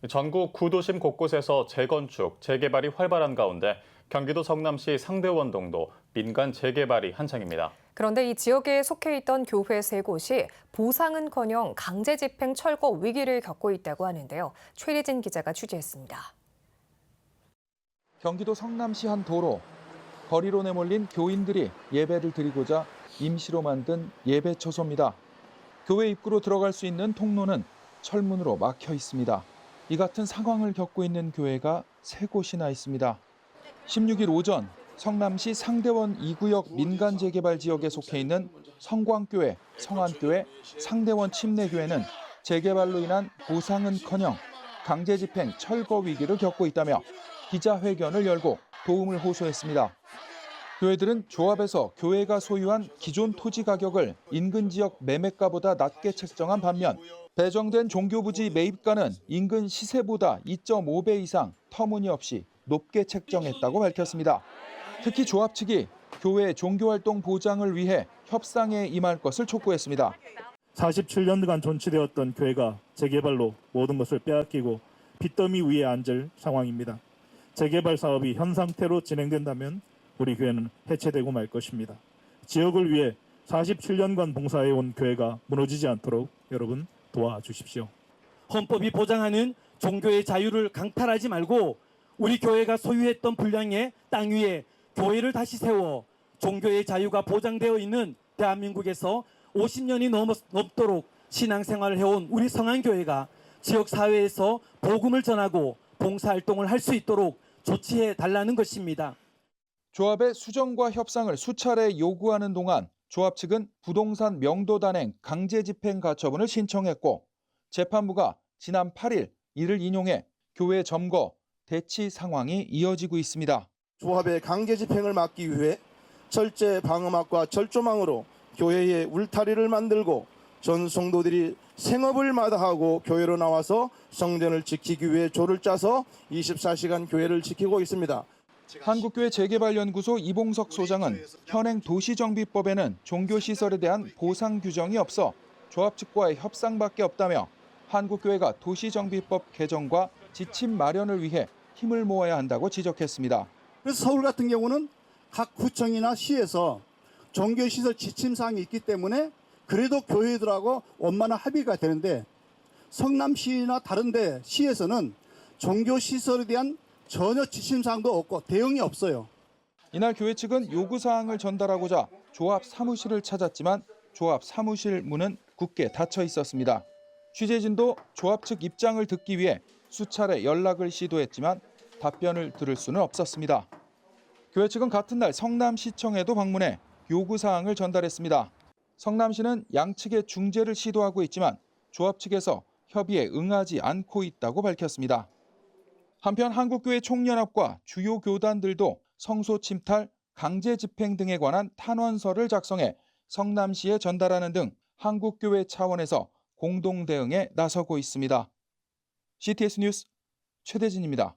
전국 구도심 곳곳에서 재건축, 재개발이 활발한 가운데 경기도 성남시 상대원동도 민간 재개발이 한창입니다. 그런데 이 지역에 속해 있던 교회 3곳이 보상은커녕 강제 집행 철거 위기를 겪고 있다고 하는데요. 최리진 기자가 취재했습니다. 경기도 성남시 한 도로. 거리로 내몰린 교인들이 예배를 드리고자 임시로 만든 예배 처소입니다. 교회 입구로 들어갈 수 있는 통로는 철문으로 막혀 있습니다. 이 같은 상황을 겪고 있는 교회가 3곳이나 있습니다. 16일 오전 성남시 상대원 2구역 민간재개발 지역에 속해 있는 성광교회, 성안교회, 상대원 침례교회는 재개발로 인한 보상은커녕 강제집행 철거 위기를 겪고 있다며 기자회견을 열고 도움을 호소했습니다. 교회들은 조합에서 교회가 소유한 기존 토지 가격을 인근 지역 매매가보다 낮게 책정한 반면 배정된 종교부지 매입가는 인근 시세보다 2.5배 이상 터무니없이 높게 책정했다고 밝혔습니다. 특히 조합 측이 교회 종교활동 보장을 위해 협상에 임할 것을 촉구했습니다. 47년간 존치되었던 교회가 재개발로 모든 것을 빼앗기고 빚더미 위에 앉을 상황입니다. 재개발 사업이 현 상태로 진행된다면 우리 교회는 해체되고 말 것입니다. 지역을 위해 47년간 봉사해온 교회가 무너지지 않도록 여러분 도와주십시오. 헌법이 보장하는 종교의 자유를 강탈하지 말고 우리 교회가 소유했던 분량의 땅 위에 교회를 다시 세워 종교의 자유가 보장되어 있는 대한민국에서 50년이 넘도록 신앙생활을 해온 우리 성안교회가 지역사회에서 복음을 전하고 봉사활동을 할 수 있도록 조치해 달라는 것입니다. 조합의 수정과 협상을 수차례 요구하는 동안 조합 측은 부동산 명도단행 강제집행 가처분을 신청했고 재판부가 지난 8일 이를 인용해 교회 점거, 대치 상황이 이어지고 있습니다. 조합의 강제 집행을 막기 위해 철제 방음막과 철조망으로 교회에 울타리를 만들고 전 성도들이 생업을 마다하고 교회로 나와서 성전을 지키기 위해 조를 짜서 24시간 교회를 지키고 있습니다. 한국교회 재개발연구소 이봉석 소장은 현행 도시정비법에는 종교시설에 대한 보상 규정이 없어 조합 측과의 협상밖에 없다며 한국교회가 도시정비법 개정과 지침 마련을 위해 힘을 모아야 한다고 지적했습니다. 그래서 서울 같은 경우는 각 구청이나 시에서 종교시설 지침사항이 있기 때문에 그래도 교회들하고 원만한 합의가 되는데 성남시나 다른 데 시에서는 종교시설에 대한 전혀 지침사항도 없고 대응이 없어요. 이날 교회 측은 요구사항을 전달하고자 조합 사무실을 찾았지만 조합 사무실 문은 굳게 닫혀 있었습니다. 취재진도 조합 측 입장을 듣기 위해 수차례 연락을 시도했지만 답변을 들을 수는 없었습니다. 교회 측은 같은 날 성남시청에도 방문해 요구사항을 전달했습니다. 성남시는 양측의 중재를 시도하고 있지만 조합 측에서 협의에 응하지 않고 있다고 밝혔습니다. 한편 한국교회 총연합과 주요 교단들도 성소 침탈, 강제 집행 등에 관한 탄원서를 작성해 성남시에 전달하는 등 한국교회 차원에서 공동 대응에 나서고 있습니다. CTS 뉴스 최대진입니다.